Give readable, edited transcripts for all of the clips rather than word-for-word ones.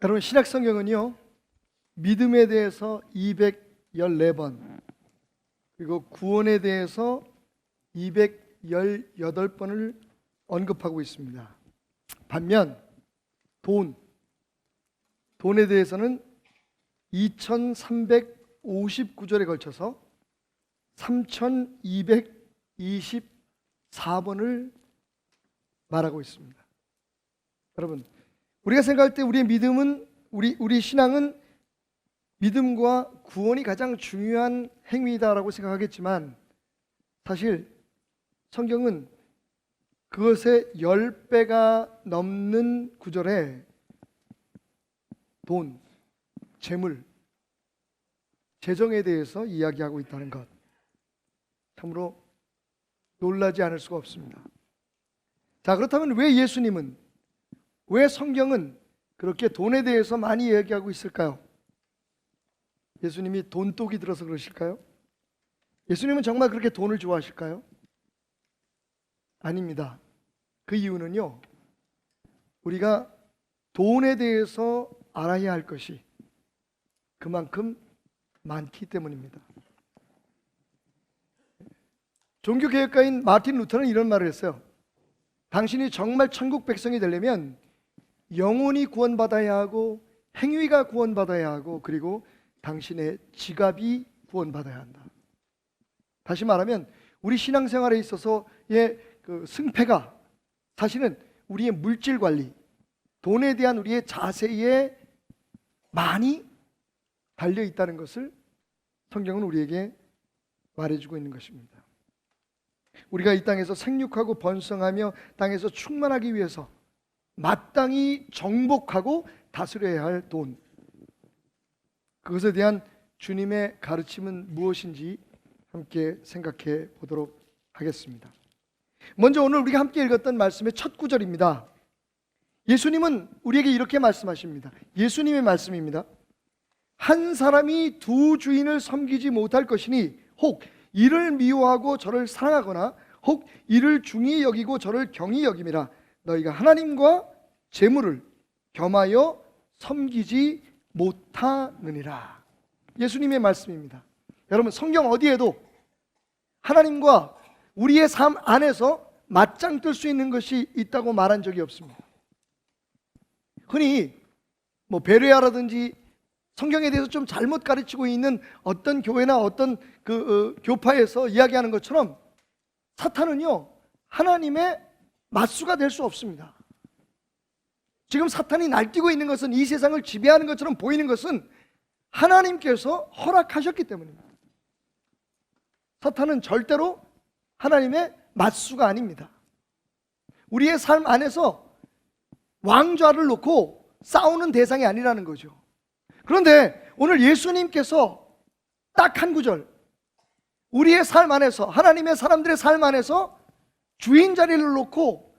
여러분, 신약 성경은요, 믿음에 대해서 214번, 그리고 구원에 대해서 218번을 언급하고 있습니다. 반면 돈에 대해서는 2359절에 걸쳐서 3224번을 말하고 있습니다. 여러분, 우리가 생각할 때 우리의 믿음은, 우리 신앙은 믿음과 구원이 가장 중요한 행위다라고 생각하겠지만, 사실 성경은 그것의 10배가 넘는 구절에 돈, 재물, 재정에 대해서 이야기하고 있다는 것, 참으로 놀라지 않을 수가 없습니다. 자, 그렇다면 왜 성경은 그렇게 돈에 대해서 많이 이야기하고 있을까요? 예수님이 돈독이 들어서 그러실까요? 예수님은 정말 그렇게 돈을 좋아하실까요? 아닙니다. 그 이유는요, 우리가 돈에 대해서 알아야 할 것이 그만큼 많기 때문입니다. 종교개혁가인 마틴 루터는 이런 말을 했어요. 당신이 정말 천국 백성이 되려면 영혼이 구원받아야 하고, 행위가 구원받아야 하고, 그리고 당신의 지갑이 구원받아야 한다. 다시 말하면 우리 신앙생활에 있어서의 그 승패가 사실은 우리의 물질 관리, 돈에 대한 우리의 자세에 많이 달려 있다는 것을 성경은 우리에게 말해주고 있는 것입니다. 우리가 이 땅에서 생육하고 번성하며 땅에서 충만하기 위해서 마땅히 정복하고 다스려야 할 돈, 그것에 대한 주님의 가르침은 무엇인지 함께 생각해 보도록 하겠습니다. 먼저 오늘 우리가 함께 읽었던 말씀의 첫 구절입니다. 예수님은 우리에게 이렇게 말씀하십니다. 예수님의 말씀입니다. 한 사람이 두 주인을 섬기지 못할 것이니 혹 이를 미워하고 저를 사랑하거나 혹 이를 중히 여기고 저를 경히 여김이라. 너희가 하나님과 재물을 겸하여 섬기지 못하느니라. 예수님의 말씀입니다. 여러분, 성경 어디에도 하나님과 우리의 삶 안에서 맞짱 뜰 수 있는 것이 있다고 말한 적이 없습니다. 흔히 베레아라든지 성경에 대해서 좀 잘못 가르치고 있는 어떤 교회나 어떤 교파에서 이야기하는 것처럼 사탄은요, 하나님의 맞수가 될 수 없습니다. 지금 사탄이 날뛰고 있는 것은, 이 세상을 지배하는 것처럼 보이는 것은 하나님께서 허락하셨기 때문입니다. 사탄은 절대로 하나님의 맞수가 아닙니다. 우리의 삶 안에서 왕좌를 놓고 싸우는 대상이 아니라는 거죠. 그런데 오늘 예수님께서 딱 한 구절, 우리의 삶 안에서, 하나님의 사람들의 삶 안에서 주인 자리를 놓고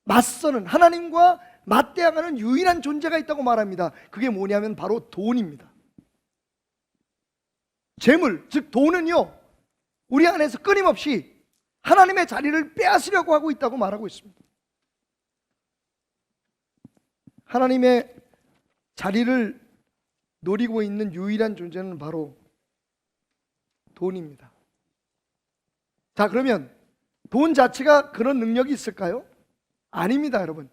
맞서는, 하나님과 맞대항하는 유일한 존재가 있다고 말합니다. 그게 뭐냐면 바로 돈입니다. 재물, 즉 돈은요, 우리 안에서 끊임없이 하나님의 자리를 빼앗으려고 하고 있다고 말하고 있습니다. 하나님의 자리를 노리고 있는 유일한 존재는 바로 돈입니다. 자, 그러면 돈 자체가 그런 능력이 있을까요? 아닙니다, 여러분.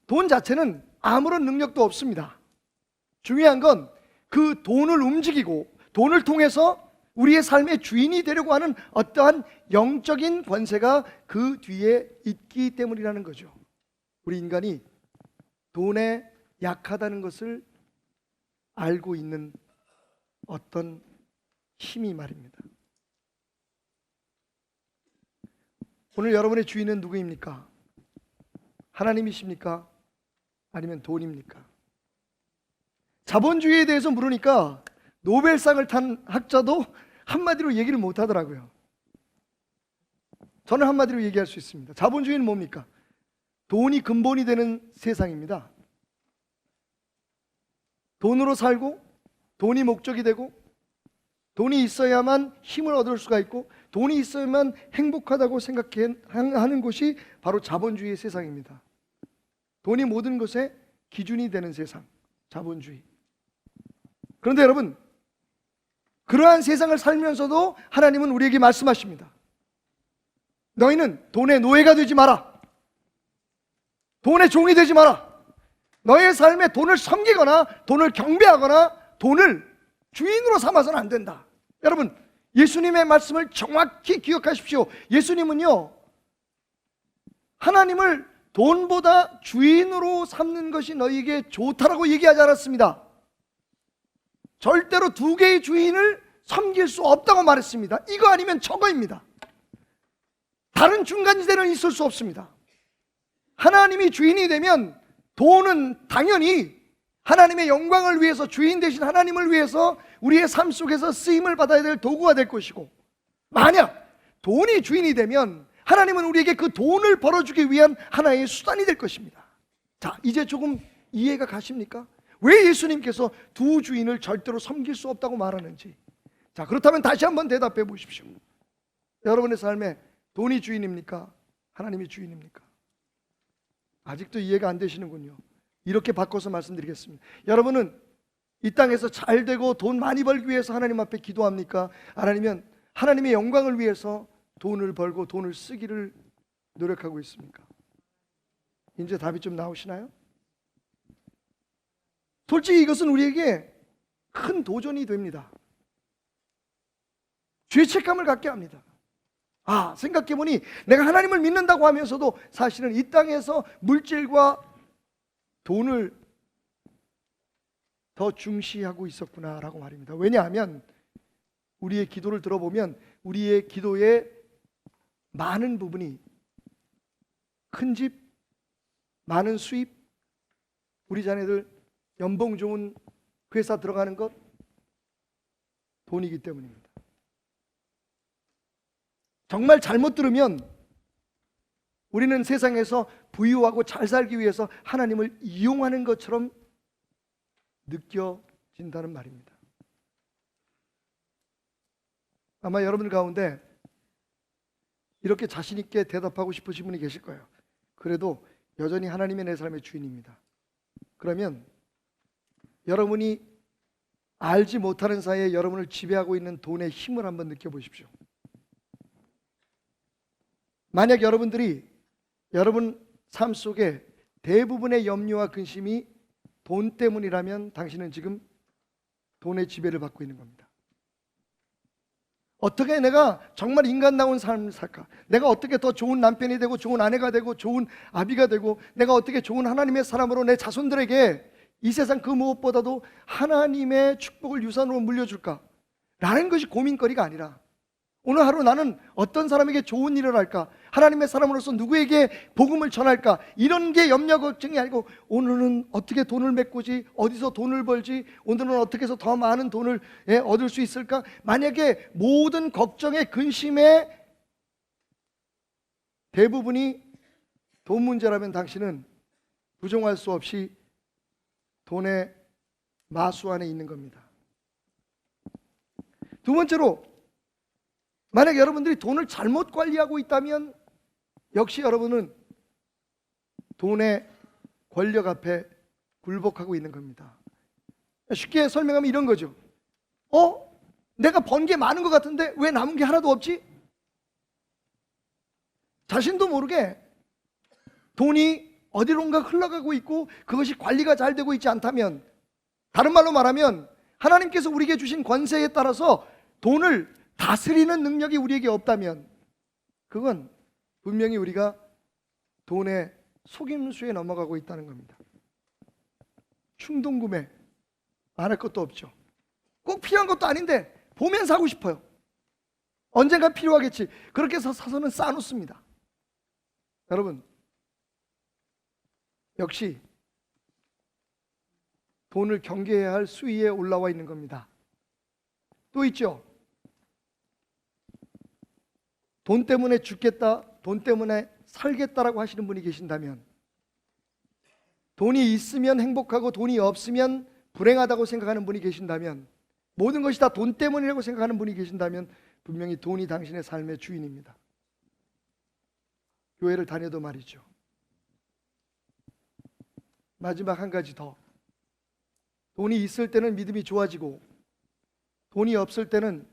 돈 자체는 아무런 능력도 없습니다. 중요한 건 그 돈을 움직이고 돈을 통해서 우리의 삶의 주인이 되려고 하는 어떠한 영적인 권세가 그 뒤에 있기 때문이라는 거죠. 우리 인간이 돈에 약하다는 것을 알고 있는 어떤 힘이 말입니다. 오늘 여러분의 주인은 누구입니까? 하나님이십니까? 아니면 돈입니까? 자본주의에 대해서 물으니까 노벨상을 탄 학자도 한마디로 얘기를 못 하더라고요. 저는 한마디로 얘기할 수 있습니다. 자본주의는 뭡니까? 돈이 근본이 되는 세상입니다. 돈으로 살고 돈이 목적이 되고 돈이 있어야만 힘을 얻을 수가 있고 돈이 있어야만 행복하다고 생각하는 곳이 바로 자본주의의 세상입니다. 돈이 모든 것의 기준이 되는 세상, 자본주의. 그런데 여러분, 그러한 세상을 살면서도 하나님은 우리에게 말씀하십니다. 너희는 돈의 노예가 되지 마라. 돈의 종이 되지 마라. 너의 삶에 돈을 섬기거나 돈을 경배하거나 돈을 주인으로 삼아서는 안 된다. 여러분, 예수님의 말씀을 정확히 기억하십시오. 예수님은요, 하나님을 돈보다 주인으로 삼는 것이 너희에게 좋다라고 얘기하지 않았습니다. 절대로 두 개의 주인을 섬길 수 없다고 말했습니다. 이거 아니면 저거입니다. 다른 중간지대는 있을 수 없습니다. 하나님이 주인이 되면 돈은 당연히 하나님의 영광을 위해서, 주인 되신 하나님을 위해서 우리의 삶 속에서 쓰임을 받아야 될 도구가 될 것이고, 만약 돈이 주인이 되면 하나님은 우리에게 그 돈을 벌어주기 위한 하나의 수단이 될 것입니다. 자, 이제 조금 이해가 가십니까? 왜 예수님께서 두 주인을 절대로 섬길 수 없다고 말하는지. 자, 그렇다면 다시 한번 대답해 보십시오. 여러분의 삶에 돈이 주인입니까? 하나님이 주인입니까? 아직도 이해가 안 되시는군요. 이렇게 바꿔서 말씀드리겠습니다. 여러분은 이 땅에서 잘 되고 돈 많이 벌기 위해서 하나님 앞에 기도합니까? 아니면 하나님의 영광을 위해서 돈을 벌고 돈을 쓰기를 노력하고 있습니까? 이제 답이 좀 나오시나요? 솔직히 이것은 우리에게 큰 도전이 됩니다. 죄책감을 갖게 합니다. 아, 생각해보니 내가 하나님을 믿는다고 하면서도 사실은 이 땅에서 물질과 돈을 더 중시하고 있었구나라고 말입니다. 왜냐하면 우리의 기도를 들어보면 우리의 기도의 많은 부분이 큰 집, 많은 수입, 우리 자녀들 연봉 좋은 회사 들어가는 것, 돈이기 때문입니다. 정말 잘못 들으면 우리는 세상에서 부유하고 잘 살기 위해서 하나님을 이용하는 것처럼 느껴진다는 말입니다. 아마 여러분 가운데 이렇게 자신 있게 대답하고 싶으신 분이 계실 거예요. 그래도 여전히 하나님이 내 삶의 주인입니다. 그러면 여러분이 알지 못하는 사이에 여러분을 지배하고 있는 돈의 힘을 한번 느껴보십시오. 만약 여러분들이 여러분 삶 속에 대부분의 염려와 근심이 돈 때문이라면 당신은 지금 돈의 지배를 받고 있는 겁니다. 어떻게 내가 정말 인간다운 삶을 살까? 내가 어떻게 더 좋은 남편이 되고 좋은 아내가 되고 좋은 아비가 되고 내가 어떻게 좋은 하나님의 사람으로 내 자손들에게 이 세상 그 무엇보다도 하나님의 축복을 유산으로 물려줄까? 라는 것이 고민거리가 아니라 오늘 하루 나는 어떤 사람에게 좋은 일을 할까? 하나님의 사람으로서 누구에게 복음을 전할까? 이런 게 염려 걱정이 아니고 오늘은 어떻게 돈을 메꾸지? 어디서 돈을 벌지? 오늘은 어떻게 해서 더 많은 돈을 얻을 수 있을까? 만약에 모든 걱정의 근심의 대부분이 돈 문제라면 당신은 부정할 수 없이 돈의 마수 안에 있는 겁니다. 두 번째로, 만약 여러분들이 돈을 잘못 관리하고 있다면 역시 여러분은 돈의 권력 앞에 굴복하고 있는 겁니다. 쉽게 설명하면 이런 거죠. 내가 번 게 많은 것 같은데 왜 남은 게 하나도 없지? 자신도 모르게 돈이 어디론가 흘러가고 있고 그것이 관리가 잘 되고 있지 않다면, 다른 말로 말하면 하나님께서 우리에게 주신 권세에 따라서 돈을 다스리는 능력이 우리에게 없다면 그건 분명히 우리가 돈의 속임수에 넘어가고 있다는 겁니다. 충동구매 안 할 것도 없죠. 꼭 필요한 것도 아닌데 보면 사고 싶어요. 언젠가 필요하겠지. 그렇게 해서 사서는 쌓아놓습니다. 여러분, 역시 돈을 경계해야 할 수위에 올라와 있는 겁니다. 또 있죠. 돈 때문에 죽겠다, 돈 때문에 살겠다라고 하시는 분이 계신다면, 돈이 있으면 행복하고 돈이 없으면 불행하다고 생각하는 분이 계신다면, 모든 것이 다 돈 때문이라고 생각하는 분이 계신다면 분명히 돈이 당신의 삶의 주인입니다. 교회를 다녀도 말이죠. 마지막 한 가지 더. 돈이 있을 때는 믿음이 좋아지고 돈이 없을 때는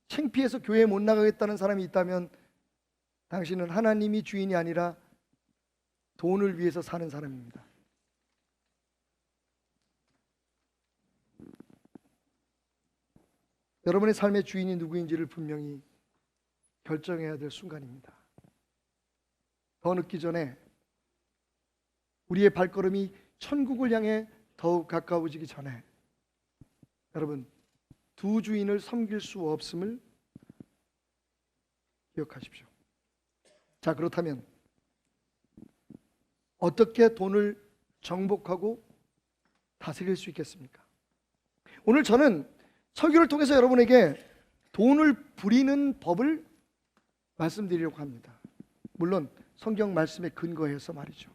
창피해서 교회 못 나가겠다는 사람이 있다면 당신은 하나님이 주인이 아니라 돈을 위해서 사는 사람입니다. 여러분의 삶의 주인이 누구인지를 분명히 결정해야 될 순간입니다. 더 늦기 전에 우리의 발걸음이 천국을 향해 더욱 가까워지기 전에 여러분, 두 주인을 섬길 수 없음을 기억하십시오. 자, 그렇다면 어떻게 돈을 정복하고 다스릴 수 있겠습니까? 오늘 저는 설교를 통해서 여러분에게 돈을 부리는 법을 말씀드리려고 합니다. 물론 성경 말씀에 근거해서 말이죠.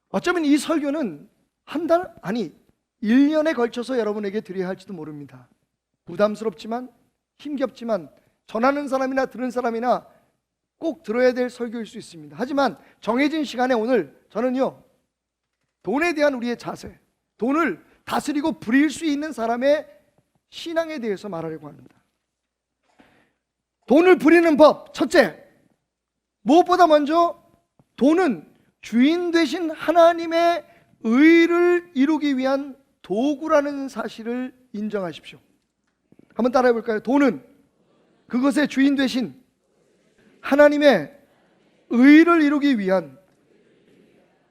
어쩌면 이 설교는 한 달, 아니 1년에 걸쳐서 여러분에게 드려야 할지도 모릅니다. 부담스럽지만 힘겹지만 전하는 사람이나 들은 사람이나 꼭 들어야 될 설교일 수 있습니다. 하지만 정해진 시간에 오늘 저는요, 돈에 대한 우리의 자세, 돈을 다스리고 부릴 수 있는 사람의 신앙에 대해서 말하려고 합니다. 돈을 부리는 법, 첫째, 무엇보다 먼저 돈은 주인 되신 하나님의 의를 이루기 위한 도구라는 사실을 인정하십시오. 한번 따라해 볼까요? 돈은 그것의 주인 되신 하나님의 의를 이루기 위한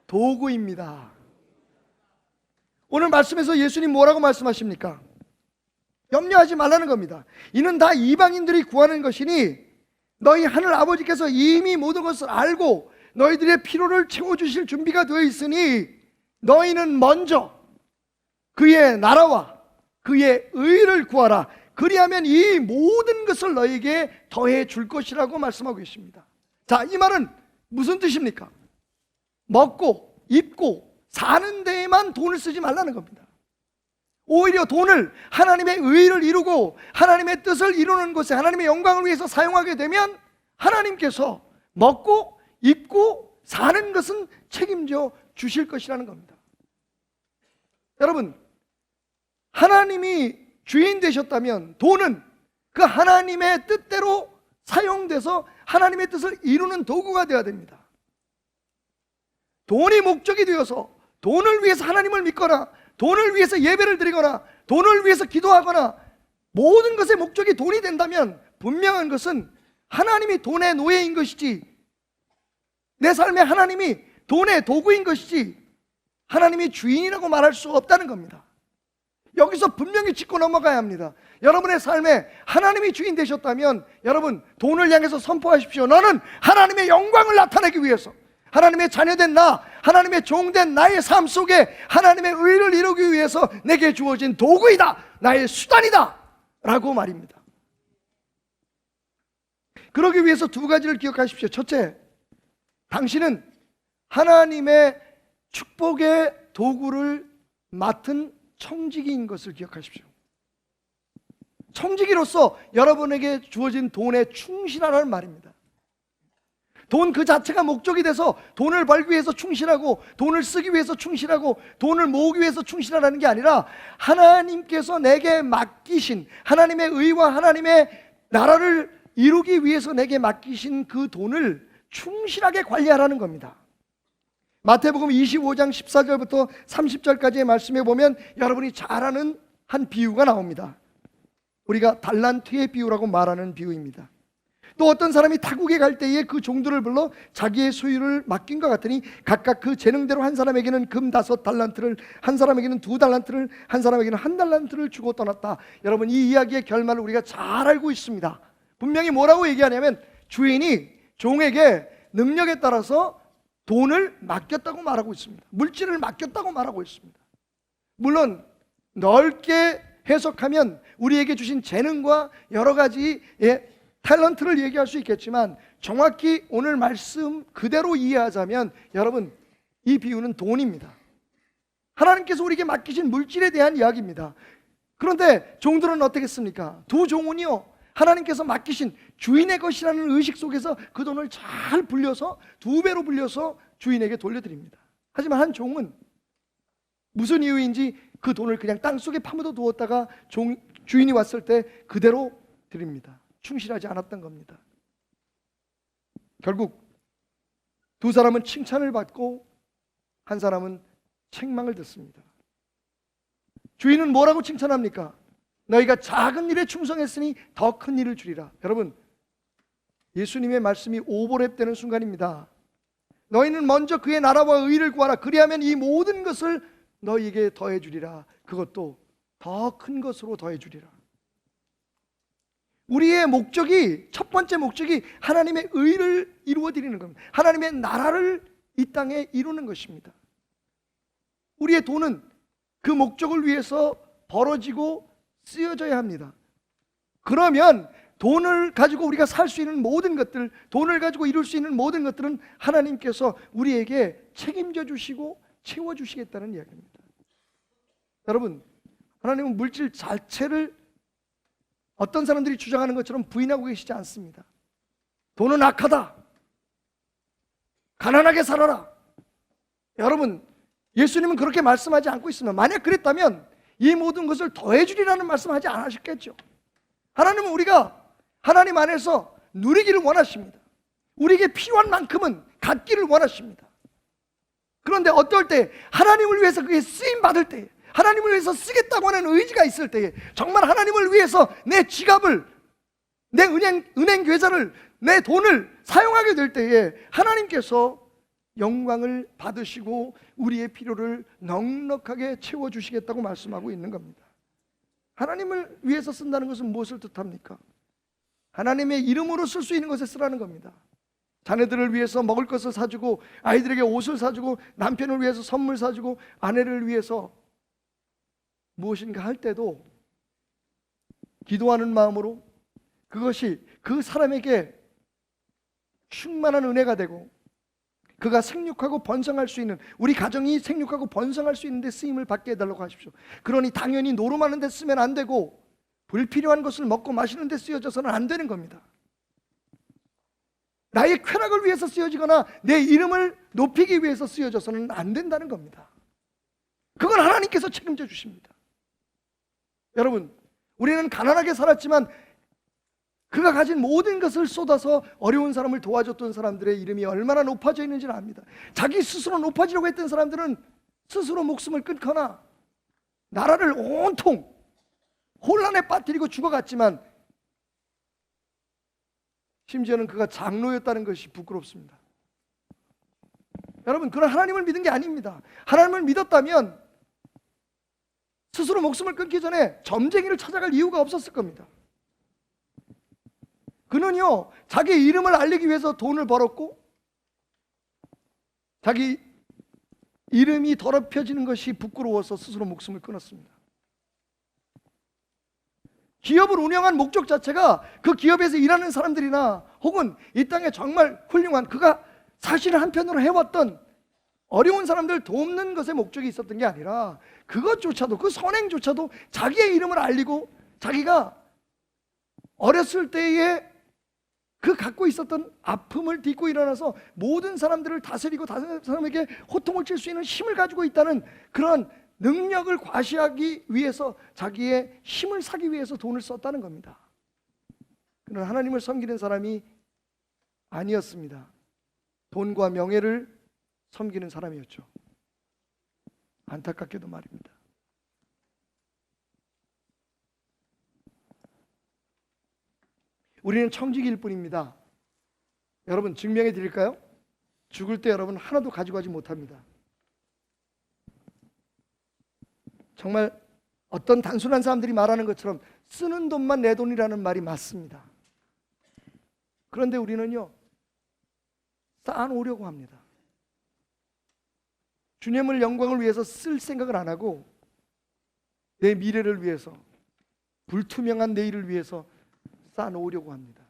도구입니다. 오늘 말씀에서 예수님 뭐라고 말씀하십니까? 염려하지 말라는 겁니다. 이는 다 이방인들이 구하는 것이니 너희 하늘 아버지께서 이미 모든 것을 알고 너희들의 필요를 채워주실 준비가 되어 있으니 너희는 먼저 그의 나라와 그의 의를 구하라. 그리하면 이 모든 것을 너희에게 더해 줄 것이라고 말씀하고 계십니다. 자, 이 말은 무슨 뜻입니까? 먹고 입고 사는 데에만 돈을 쓰지 말라는 겁니다. 오히려 돈을 하나님의 의를 이루고 하나님의 뜻을 이루는 것에 하나님의 영광을 위해서 사용하게 되면 하나님께서 먹고 입고 사는 것은 책임져 주실 것이라는 겁니다. 여러분, 하나님이 주인 되셨다면 돈은 그 하나님의 뜻대로 사용돼서 하나님의 뜻을 이루는 도구가 되어야 됩니다. 돈이 목적이 되어서 돈을 위해서 하나님을 믿거나 돈을 위해서 예배를 드리거나 돈을 위해서 기도하거나 모든 것의 목적이 돈이 된다면 분명한 것은 하나님이 돈의 노예인 것이지 내 삶에 하나님이 돈의 도구인 것이지 하나님이 주인이라고 말할 수 없다는 겁니다. 여기서 분명히 짚고 넘어가야 합니다. 여러분의 삶에 하나님이 주인 되셨다면 여러분 돈을 향해서 선포하십시오. 너는 하나님의 영광을 나타내기 위해서 하나님의 자녀된 나, 하나님의 종된 나의 삶 속에 하나님의 의를 이루기 위해서 내게 주어진 도구이다, 나의 수단이다 라고 말입니다. 그러기 위해서 두 가지를 기억하십시오. 첫째, 당신은 하나님의 축복의 도구를 맡은 청지기인 것을 기억하십시오. 청지기로서 여러분에게 주어진 돈에 충실하라는 말입니다. 돈 그 자체가 목적이 돼서 돈을 벌기 위해서 충실하고 돈을 쓰기 위해서 충실하고 돈을 모으기 위해서 충실하라는 게 아니라 하나님께서 내게 맡기신 하나님의 의와 하나님의 나라를 이루기 위해서 내게 맡기신 그 돈을 충실하게 관리하라는 겁니다. 마태복음 25장 14절부터 30절까지의 말씀에 보면 여러분이 잘 아는 한 비유가 나옵니다. 우리가 달란트의 비유라고 말하는 비유입니다. 또 어떤 사람이 타국에 갈 때에 그 종들을 불러 자기의 소유를 맡긴 것 같으니 각각 그 재능대로 한 사람에게는 금 5달란트를, 한 사람에게는 2달란트를, 한 사람에게는 1달란트를 주고 떠났다. 여러분, 이 이야기의 결말을 우리가 잘 알고 있습니다. 분명히 뭐라고 얘기하냐면 주인이 종에게 능력에 따라서 돈을 맡겼다고 말하고 있습니다. 물질을 맡겼다고 말하고 있습니다. 물론 넓게 해석하면 우리에게 주신 재능과 여러 가지 탤런트를 얘기할 수 있겠지만 정확히 오늘 말씀 그대로 이해하자면 여러분, 이 비유는 돈입니다. 하나님께서 우리에게 맡기신 물질에 대한 이야기입니다. 그런데 종들은 어떻겠습니까? 두 종은요, 하나님께서 맡기신 주인의 것이라는 의식 속에서 그 돈을 잘 불려서 2배로 불려서 주인에게 돌려드립니다. 하지만 한 종은 무슨 이유인지 그 돈을 그냥 땅속에 파묻어 두었다가 주인이 왔을 때 그대로 드립니다. 충실하지 않았던 겁니다. 결국 두 사람은 칭찬을 받고 한 사람은 책망을 듣습니다. 주인은 뭐라고 칭찬합니까? 너희가 작은 일에 충성했으니 더 큰 일을 주리라. 여러분, 예수님의 말씀이 오버랩되는 순간입니다. 너희는 먼저 그의 나라와 의를 구하라. 그리하면 이 모든 것을 너희에게 더해 주리라. 그것도 더 큰 것으로 더해 주리라. 우리의 목적이, 첫 번째 목적이 하나님의 의를 이루어 드리는 겁니다. 하나님의 나라를 이 땅에 이루는 것입니다. 우리의 돈은 그 목적을 위해서 벌어지고 쓰여져야 합니다. 그러면 돈을 가지고 우리가 살 수 있는 모든 것들, 돈을 가지고 이룰 수 있는 모든 것들은 하나님께서 우리에게 책임져 주시고 채워 주시겠다는 이야기입니다. 여러분, 하나님은 물질 자체를 어떤 사람들이 주장하는 것처럼 부인하고 계시지 않습니다. 돈은 악하다, 가난하게 살아라. 여러분, 예수님은 그렇게 말씀하지 않고 있습니다. 만약 그랬다면 이 모든 것을 더해 주리라는 말씀하지 않으셨겠죠. 하나님은 우리가 하나님 안에서 누리기를 원하십니다. 우리에게 필요한 만큼은 갖기를 원하십니다. 그런데 어떨 때 하나님을 위해서 그게 쓰임 받을 때, 하나님을 위해서 쓰겠다고 하는 의지가 있을 때에, 정말 하나님을 위해서 내 지갑을, 내 은행 계좌를, 내 돈을 사용하게 될 때에 하나님께서 영광을 받으시고 우리의 필요를 넉넉하게 채워주시겠다고 말씀하고 있는 겁니다. 하나님을 위해서 쓴다는 것은 무엇을 뜻합니까? 하나님의 이름으로 쓸 수 있는 것에 쓰라는 겁니다. 자녀들을 위해서 먹을 것을 사주고, 아이들에게 옷을 사주고, 남편을 위해서 선물 사주고, 아내를 위해서 무엇인가 할 때도 기도하는 마음으로 그것이 그 사람에게 충만한 은혜가 되고 그가 생육하고 번성할 수 있는, 우리 가정이 생육하고 번성할 수 있는 데 쓰임을 받게 해달라고 하십시오. 그러니 당연히 노름하는 데 쓰면 안 되고 불필요한 것을 먹고 마시는 데 쓰여져서는 안 되는 겁니다. 나의 쾌락을 위해서 쓰여지거나 내 이름을 높이기 위해서 쓰여져서는 안 된다는 겁니다. 그건 하나님께서 책임져 주십니다. 여러분, 우리는 가난하게 살았지만 그가 가진 모든 것을 쏟아서 어려운 사람을 도와줬던 사람들의 이름이 얼마나 높아져 있는지를 압니다. 자기 스스로 높아지려고 했던 사람들은 스스로 목숨을 끊거나 나라를 온통 혼란에 빠뜨리고 죽어갔지만, 심지어는 그가 장로였다는 것이 부끄럽습니다. 여러분, 그는 하나님을 믿은 게 아닙니다. 하나님을 믿었다면 스스로 목숨을 끊기 전에 점쟁이를 찾아갈 이유가 없었을 겁니다. 그는요, 자기 이름을 알리기 위해서 돈을 벌었고, 자기 이름이 더럽혀지는 것이 부끄러워서 스스로 목숨을 끊었습니다. 기업을 운영한 목적 자체가 그 기업에서 일하는 사람들이나 혹은 이 땅에 정말 훌륭한, 그가 사실은 한편으로 해왔던 어려운 사람들 돕는 것에 목적이 있었던 게 아니라, 그것조차도, 그 선행조차도 자기의 이름을 알리고 자기가 어렸을 때에 그 갖고 있었던 아픔을 딛고 일어나서 모든 사람들을 다스리고 다른 사람에게 호통을 칠 수 있는 힘을 가지고 있다는 그런 능력을 과시하기 위해서, 자기의 힘을 사기 위해서 돈을 썼다는 겁니다. 그는 하나님을 섬기는 사람이 아니었습니다. 돈과 명예를 섬기는 사람이었죠. 안타깝게도 말입니다. 우리는 청지기일 뿐입니다. 여러분, 증명해 드릴까요? 죽을 때 여러분 하나도 가지고 가지 못합니다. 정말 어떤 단순한 사람들이 말하는 것처럼 쓰는 돈만 내 돈이라는 말이 맞습니다. 그런데 우리는요, 쌓아놓으려고 합니다. 주님을 영광을 위해서 쓸 생각을 안 하고 내 미래를 위해서, 불투명한 내일을 위해서 쌓아놓으려고 합니다.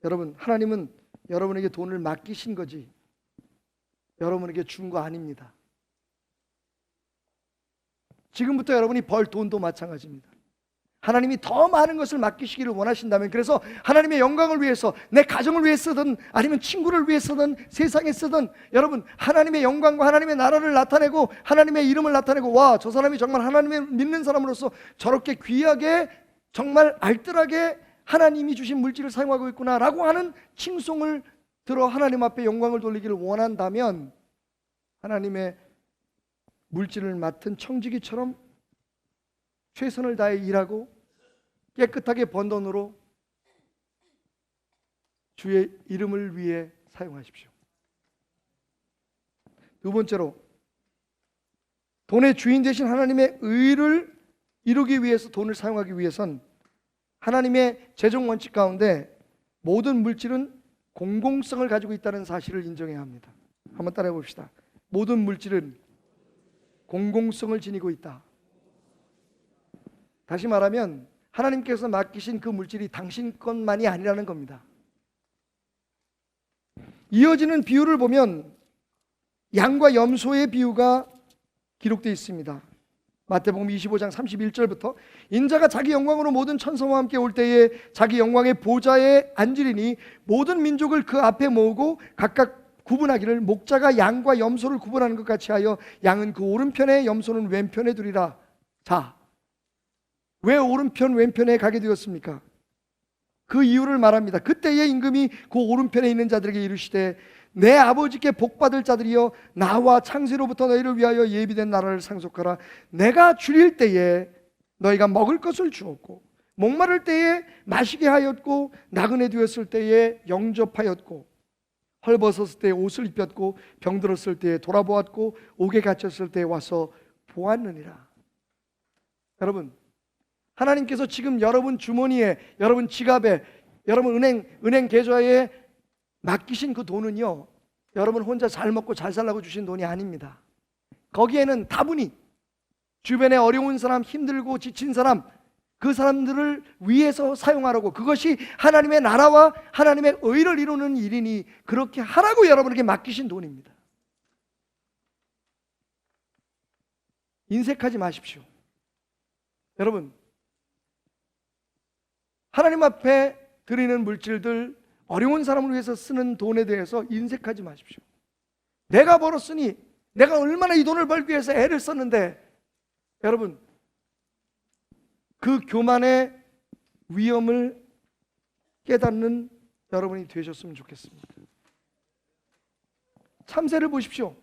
여러분, 하나님은 여러분에게 돈을 맡기신 거지 여러분에게 준 거 아닙니다. 지금부터 여러분이 벌 돈도 마찬가지입니다. 하나님이 더 많은 것을 맡기시기를 원하신다면, 그래서 하나님의 영광을 위해서, 내 가정을 위해서든 아니면 친구를 위해서든 세상에 쓰든, 여러분 하나님의 영광과 하나님의 나라를 나타내고 하나님의 이름을 나타내고, 와, 저 사람이 정말 하나님을 믿는 사람으로서 저렇게 귀하게, 정말 알뜰하게 하나님이 주신 물질을 사용하고 있구나 라고 하는 칭송을 들어 하나님 앞에 영광을 돌리기를 원한다면, 하나님의 물질을 맡은 청지기처럼 최선을 다해 일하고 깨끗하게 번 돈으로 주의 이름을 위해 사용하십시오. 두 번째로, 돈의 주인 되신 하나님의 의를 이루기 위해서 돈을 사용하기 위해선 하나님의 재정 원칙 가운데 모든 물질은 공공성을 가지고 있다는 사실을 인정해야 합니다. 한번 따라해 봅시다. 모든 물질은 공공성을 지니고 있다. 다시 말하면 하나님께서 맡기신 그 물질이 당신 것만이 아니라는 겁니다. 이어지는 비유를 보면 양과 염소의 비유가 기록되어 있습니다. 마태복음 25장 31절부터 인자가 자기 영광으로 모든 천사와 함께 올 때에 자기 영광의 보좌에 앉으리니 모든 민족을 그 앞에 모으고 각각 구분하기를, 목자가 양과 염소를 구분하는 것 같이 하여 양은 그 오른편에 염소는 왼편에 두리라. 자, 왜 오른편 왼편에 가게 되었습니까? 그 이유를 말합니다. 그때의 임금이 그 오른편에 있는 자들에게 이르시되, 내 아버지께 복받을 자들이여, 나와 창세로부터 너희를 위하여 예비된 나라를 상속하라. 내가 줄일 때에 너희가 먹을 것을 주었고, 목마를 때에 마시게 하였고, 나그네 되었을 때에 영접하였고, 헐벗었을 때에 옷을 입혔고, 병들었을 때에 돌아보았고, 옥에 갇혔을 때에 와서 보았느니라. 여러분, 하나님께서 지금 여러분 주머니에, 여러분 지갑에, 여러분 은행 계좌에 맡기신 그 돈은요, 여러분 혼자 잘 먹고 잘 살라고 주신 돈이 아닙니다. 거기에는 다분히 주변에 어려운 사람, 힘들고 지친 사람, 그 사람들을 위해서 사용하라고, 그것이 하나님의 나라와 하나님의 의를 이루는 일이니 그렇게 하라고 여러분에게 맡기신 돈입니다. 인색하지 마십시오. 여러분, 하나님 앞에 드리는 물질들, 어려운 사람을 위해서 쓰는 돈에 대해서 인색하지 마십시오. 내가 벌었으니, 내가 얼마나 이 돈을 벌기 위해서 애를 썼는데, 여러분, 그 교만의 위험을 깨닫는 여러분이 되셨으면 좋겠습니다. 참새를 보십시오.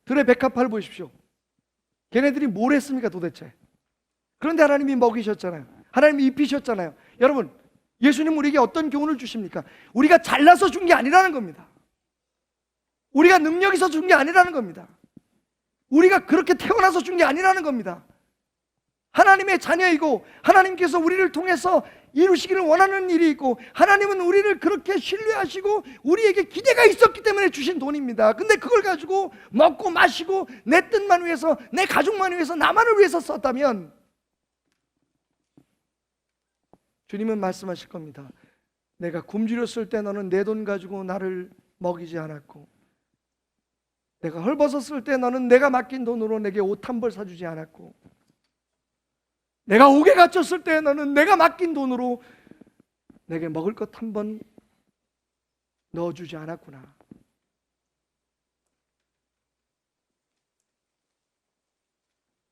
들의 백합화를 보십시오. 걔네들이 뭘 했습니까 도대체? 그런데 하나님이 먹이셨잖아요. 하나님이 입히셨잖아요. 여러분, 예수님 우리에게 어떤 교훈을 주십니까? 우리가 잘나서 준 게 아니라는 겁니다. 우리가 능력 있어서 준 게 아니라는 겁니다. 우리가 그렇게 태어나서 준 게 아니라는 겁니다. 하나님의 자녀이고 하나님께서 우리를 통해서 이루시기를 원하는 일이 있고, 하나님은 우리를 그렇게 신뢰하시고 우리에게 기대가 있었기 때문에 주신 돈입니다. 근데 그걸 가지고 먹고 마시고 내 뜻만 위해서, 내 가족만 위해서, 나만을 위해서 썼다면 주님은 말씀하실 겁니다. 내가 굶주렸을 때 너는 내 돈 가지고 나를 먹이지 않았고, 내가 헐벗었을 때 너는 내가 맡긴 돈으로 내게 옷 한 벌 사주지 않았고, 내가 옥에 갇혔을 때 너는 내가 맡긴 돈으로 내게 먹을 것 한 번 넣어주지 않았구나.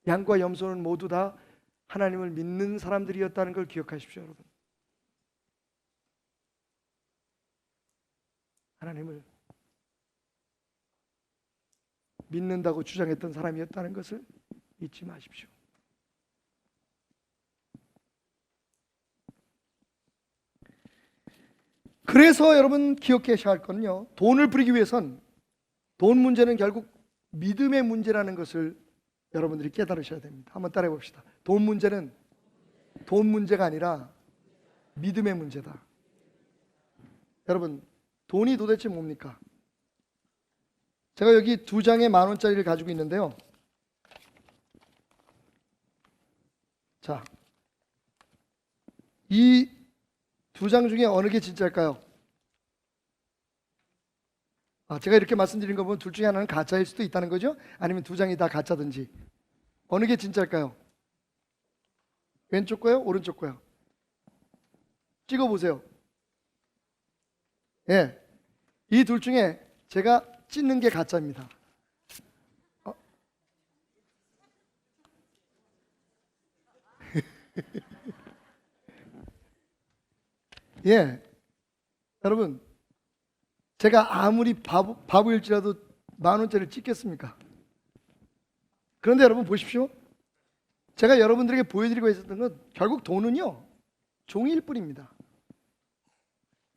양과 염소는 모두 다 하나님을 믿는 사람들이었다는 걸 기억하십시오, 여러분. 하나님을 믿는다고 주장했던 사람이었다는 것을 잊지 마십시오. 그래서 여러분 기억하셔야 할 건요, 돈을 부리기 위해선 돈 문제는 결국 믿음의 문제라는 것을 여러분들이 깨달으셔야 됩니다. 한번 따라해 봅시다. 돈 문제는 돈 문제가 아니라 믿음의 문제다. 여러분, 돈이 도대체 뭡니까? 제가 여기 2장의 10,000원짜리를 가지고 있는데요. 자, 이 2장 중에 어느 게 진짜일까요? 제가 이렇게 말씀드린 거 보면 둘 중에 하나는 가짜일 수도 있다는 거죠? 아니면 2장이 다 가짜든지. 어느 게 진짜일까요? 왼쪽 거요? 오른쪽 거요? 찍어보세요. 예, 이 둘 중에 제가 찍는 게 가짜입니다. 어? 예, 여러분, 제가 아무리 바보일지라도 10,000원짜리를 찍겠습니까? 그런데 여러분 보십시오. 제가 여러분들에게 보여드리고 있었던 건 결국 돈은요, 종이일 뿐입니다.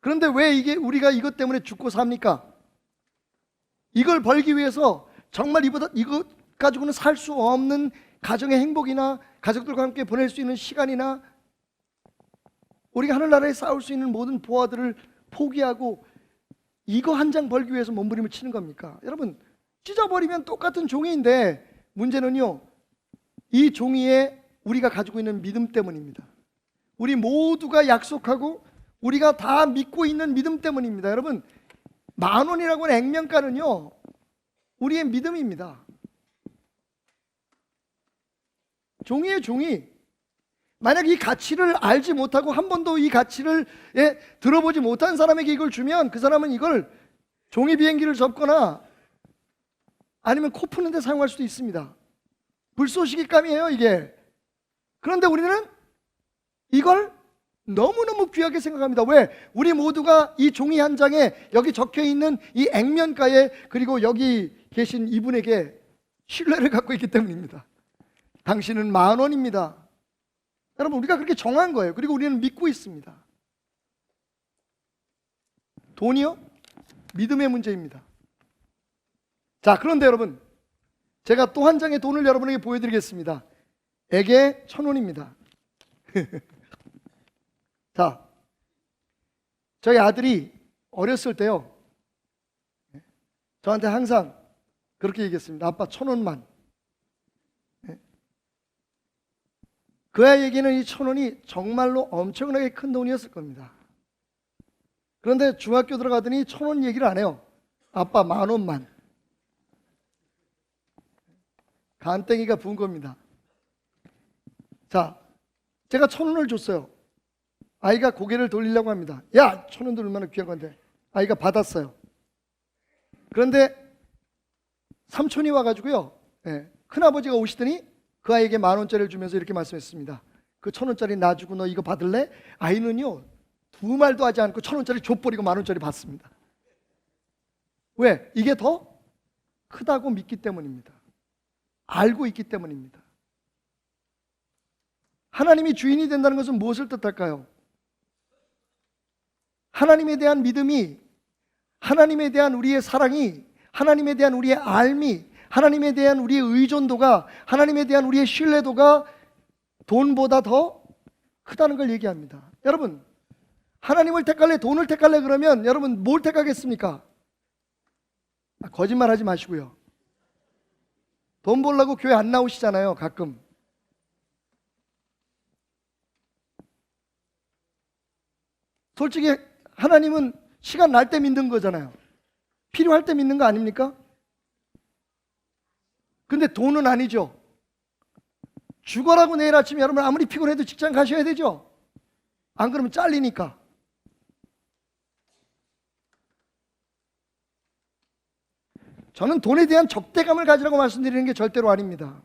그런데 왜 우리가 이것 때문에 죽고 삽니까? 이걸 벌기 위해서 정말 이것 가지고는 살 수 없는 가정의 행복이나 가족들과 함께 보낼 수 있는 시간이나 우리가 하늘나라에 쌓을 수 있는 모든 보화들을 포기하고 이거 한 장 벌기 위해서 몸부림을 치는 겁니까? 여러분, 찢어버리면 똑같은 종이인데 문제는요, 이 종이에 우리가 가지고 있는 믿음 때문입니다. 우리 모두가 약속하고 우리가 다 믿고 있는 믿음 때문입니다. 여러분, 10,000원이라고 하는 액면가는요, 우리의 믿음입니다. 종이에 종이. 만약 이 가치를 알지 못하고 한 번도 이 가치를 들어보지 못한 사람에게 이걸 주면 그 사람은 이걸 종이 비행기를 접거나 아니면 코 푸는 데 사용할 수도 있습니다. 불쏘시개감이에요, 이게. 그런데 우리는 이걸 너무너무 귀하게 생각합니다. 왜? 우리 모두가 이 종이 한 장에 여기 적혀 있는 이 액면가에 그리고 여기 계신 이분에게 신뢰를 갖고 있기 때문입니다. 당신은 10,000원입니다. 여러분, 우리가 그렇게 정한 거예요. 그리고 우리는 믿고 있습니다. 돈이요? 믿음의 문제입니다. 자, 그런데 여러분, 제가 또 한 장의 돈을 여러분에게 보여드리겠습니다. 에게 1,000원입니다. 자, 저희 아들이 어렸을 때요, 저한테 항상 그렇게 얘기했습니다. 아빠 1,000원만. 그 아이에게는 이 1,000원이 정말로 엄청나게 큰 돈이었을 겁니다. 그런데 중학교 들어가더니 1,000원 얘기를 안 해요. 아빠 10,000원만. 간땡이가 부은 겁니다. 자, 제가 1,000원을 줬어요. 아이가 고개를 돌리려고 합니다. 야, 1,000원도 얼마나 귀한 건데. 아이가 받았어요. 그런데 삼촌이 와가지고요, 큰아버지가 오시더니 그 아이에게 10,000원짜리를 주면서 이렇게 말씀했습니다. 그 1,000원짜리 나 주고 너 이거 받을래? 아이는요, 두 말도 하지 않고 1,000원짜리 줘버리고 10,000원짜리 받습니다. 왜? 이게 더 크다고 믿기 때문입니다. 알고 있기 때문입니다. 하나님이 주인이 된다는 것은 무엇을 뜻할까요? 하나님에 대한 믿음이, 하나님에 대한 우리의 사랑이, 하나님에 대한 우리의 알미, 하나님에 대한 우리의 의존도가, 하나님에 대한 우리의 신뢰도가 돈보다 더 크다는 걸 얘기합니다. 여러분, 하나님을 택할래, 돈을 택할래 그러면 여러분 뭘 택하겠습니까? 거짓말 하지 마시고요. 돈 벌려고 교회 안 나오시잖아요, 가끔. 솔직히 하나님은 시간 날 때 믿는 거잖아요. 필요할 때 믿는 거 아닙니까? 근데 돈은 아니죠. 죽어라고 내일 아침에 여러분 아무리 피곤해도 직장 가셔야 되죠. 안 그러면 잘리니까. 저는 돈에 대한 적대감을 가지라고 말씀드리는 게 절대로 아닙니다.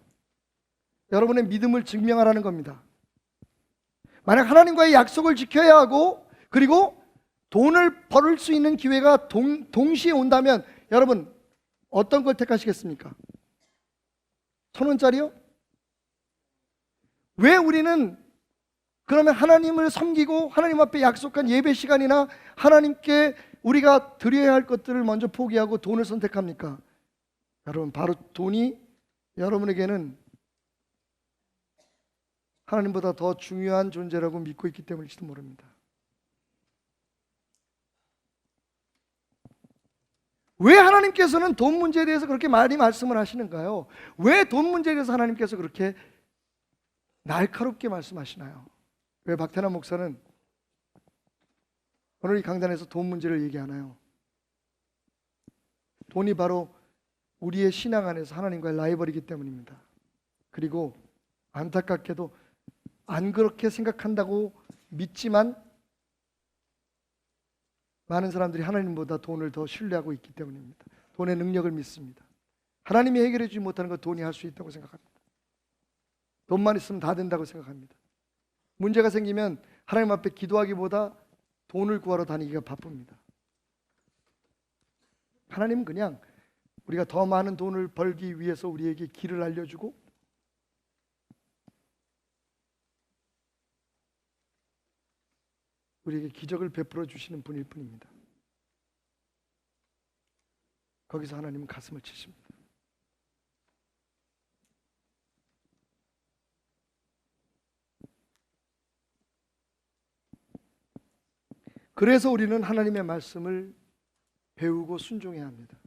여러분의 믿음을 증명하라는 겁니다. 만약 하나님과의 약속을 지켜야 하고 그리고 돈을 벌을 수 있는 기회가 동시에 온다면 여러분 어떤 걸 택하시겠습니까? 1,000원짜리요? 왜 우리는 그러면 하나님을 섬기고 하나님 앞에 약속한 예배 시간이나 하나님께 우리가 드려야 할 것들을 먼저 포기하고 돈을 선택합니까? 여러분, 바로 돈이 여러분에게는 하나님보다 더 중요한 존재라고 믿고 있기 때문일지도 모릅니다. 왜 하나님께서는 돈 문제에 대해서 그렇게 많이 말씀을 하시는가요? 왜 돈 문제에 대해서 하나님께서 그렇게 날카롭게 말씀하시나요? 왜 박태남 목사는 오늘 이 강단에서 돈 문제를 얘기하나요? 돈이 바로 우리의 신앙 안에서 하나님과의 라이벌이기 때문입니다. 그리고 안타깝게도 안 그렇게 생각한다고 믿지만 많은 사람들이 하나님보다 돈을 더 신뢰하고 있기 때문입니다. 돈의 능력을 믿습니다. 하나님이 해결해 주지 못하는 거 돈이 할 수 있다고 생각합니다. 돈만 있으면 다 된다고 생각합니다. 문제가 생기면 하나님 앞에 기도하기보다 돈을 구하러 다니기가 바쁩니다. 하나님은 그냥 우리가 더 많은 돈을 벌기 위해서 우리에게 길을 알려주고 우리에게 기적을 베풀어 주시는 분일 뿐입니다. 거기서 하나님은 가슴을 치십니다. 그래서 우리는 하나님의 말씀을 배우고 순종해야 합니다.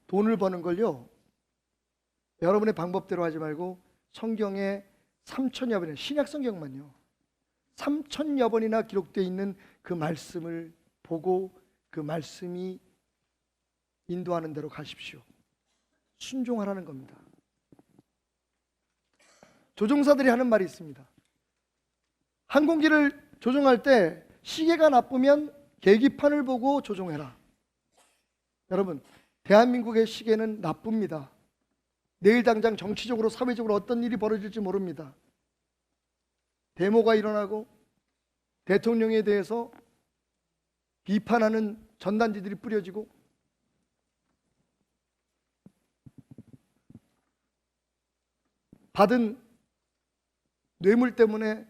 돈을 버는 걸요, 여러분의 방법대로 하지 말고 성경에 3000여 번이나, 신약 성경만요 3000여 번이나 기록되어 있는 그 말씀을 보고 그 말씀이 인도하는 대로 가십시오. 순종하라는 겁니다. 조종사들이 하는 말이 있습니다. 항공기를 조종할 때 시계가 나쁘면 계기판을 보고 조종해라. 여러분, 대한민국의 시계는 나쁩니다. 내일 당장 정치적으로 사회적으로 어떤 일이 벌어질지 모릅니다. 데모가 일어나고 대통령에 대해서 비판하는 전단지들이 뿌려지고 받은 뇌물 때문에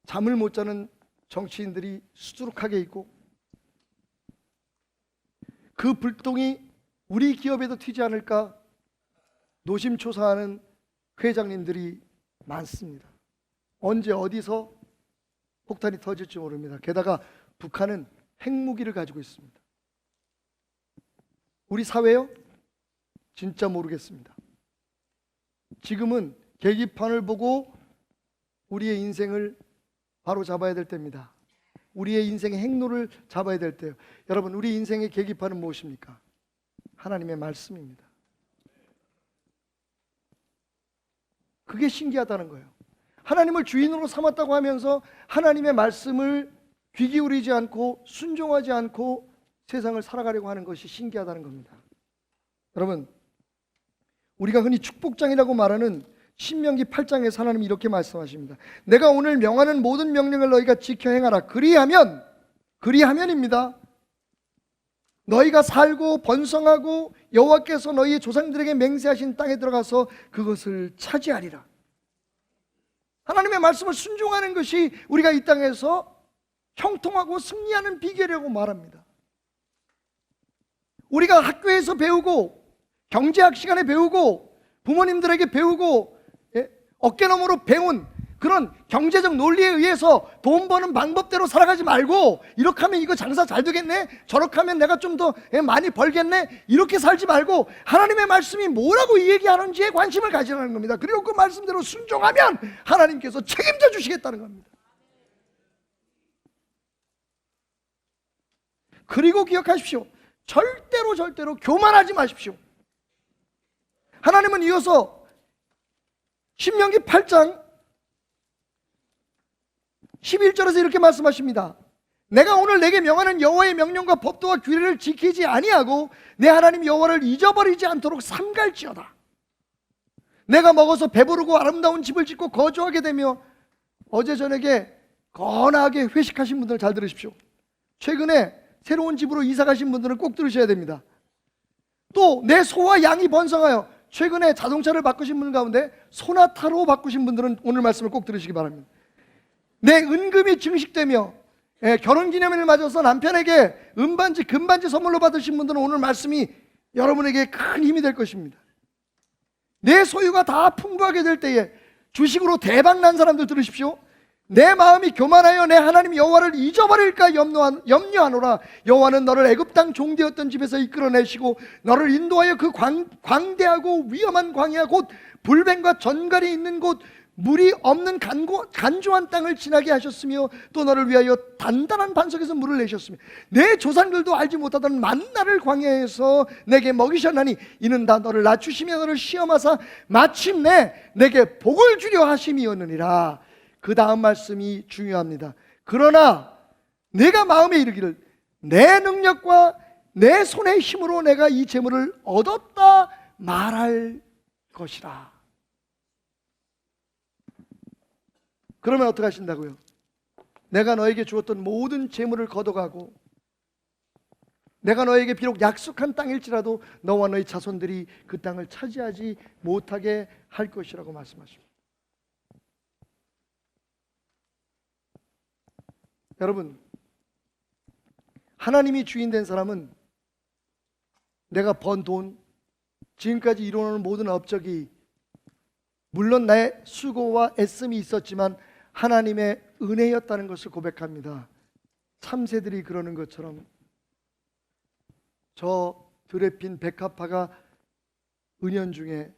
잠을 못 자는 정치인들이 수두룩하게 있고 그 불똥이 우리 기업에도 튀지 않을까 노심초사하는 회장님들이 많습니다. 언제 어디서 폭탄이 터질지 모릅니다. 게다가 북한은 핵무기를 가지고 있습니다. 우리 사회요? 진짜 모르겠습니다. 지금은 계기판을 보고 우리의 인생을 바로 잡아야 될 때입니다. 우리의 인생의 행로를 잡아야 될 때요. 여러분, 우리 인생의 계기판은 무엇입니까? 하나님의 말씀입니다. 그게 신기하다는 거예요. 하나님을 주인으로 삼았다고 하면서 하나님의 말씀을 귀 기울이지 않고 순종하지 않고 세상을 살아가려고 하는 것이 신기하다는 겁니다. 여러분, 우리가 흔히 축복장이라고 말하는 신명기 8장에서 하나님이 이렇게 말씀하십니다. 내가 오늘 명하는 모든 명령을 너희가 지켜 행하라. 그리하면입니다. 너희가 살고 번성하고 여호와께서 너희의 조상들에게 맹세하신 땅에 들어가서 그것을 차지하리라. 하나님의 말씀을 순종하는 것이 우리가 이 땅에서 형통하고 승리하는 비결이라고 말합니다. 우리가 학교에서 배우고 경제학 시간에 배우고 부모님들에게 배우고 어깨너머로 배운 그런 경제적 논리에 의해서 돈 버는 방법대로 살아가지 말고 이렇게 하면 이거 장사 잘 되겠네, 저렇게 하면 내가 좀 더 많이 벌겠네, 이렇게 살지 말고 하나님의 말씀이 뭐라고 얘기하는지에 관심을 가지라는 겁니다. 그리고 그 말씀대로 순종하면 하나님께서 책임져 주시겠다는 겁니다. 그리고 기억하십시오. 절대로 교만하지 마십시오. 하나님은 이어서 신명기 8장 11절에서 이렇게 말씀하십니다. 내가 오늘 내게 명하는 여호와의 명령과 법도와 규례를 지키지 아니하고 내 하나님 여호와를 잊어버리지 않도록 삼갈지어다. 내가 먹어서 배부르고 아름다운 집을 짓고 거주하게 되며 어제 저녁에 거나하게 회식하신 분들 잘 들으십시오. 최근에 새로운 집으로 이사 가신 분들은 꼭 들으셔야 됩니다. 또 내 소와 양이 번성하여 최근에 자동차를 바꾸신 분 가운데 소나타로 바꾸신 분들은 오늘 말씀을 꼭 들으시기 바랍니다. 내 은금이 증식되며 결혼기념일을 맞아서 남편에게 은반지 금반지 선물로 받으신 분들은 오늘 말씀이 여러분에게 큰 힘이 될 것입니다. 내 소유가 다 풍부하게 될 때에 주식으로 대박 난 사람들 들으십시오. 내 마음이 교만하여 내 하나님 여호와를 잊어버릴까 염려하노라. 여호와는 너를 애굽 땅 종되었던 집에서 이끌어내시고 너를 인도하여 그 광대하고 위험한 광야 곧 불뱀과 전갈이 있는 곳 물이 없는 간조한 땅을 지나게 하셨으며 또 너를 위하여 단단한 반석에서 물을 내셨으며 내 조상들도 알지 못하던 만나를 광야에서 내게 먹이셨나니 이는 다 너를 낮추시며 너를 시험하사 마침내 내게 복을 주려 하심이었느니라. 그 다음 말씀이 중요합니다. 그러나 내가 마음에 이르기를 내 능력과 내 손의 힘으로 내가 이 재물을 얻었다 말할 것이라. 그러면 어떻게 하신다고요? 내가 너에게 주었던 모든 재물을 걷어가고 내가 너에게 비록 약속한 땅일지라도 너와 너의 자손들이 그 땅을 차지하지 못하게 할 것이라고 말씀하십니다. 여러분, 하나님이 주인 된 사람은 내가 번 돈, 지금까지 이루어오는 모든 업적이 물론 나의 수고와 애씀이 있었지만 하나님의 은혜였다는 것을 고백합니다. 참새들이 그러는 것처럼 저 들에 핀 백합화가 은연중에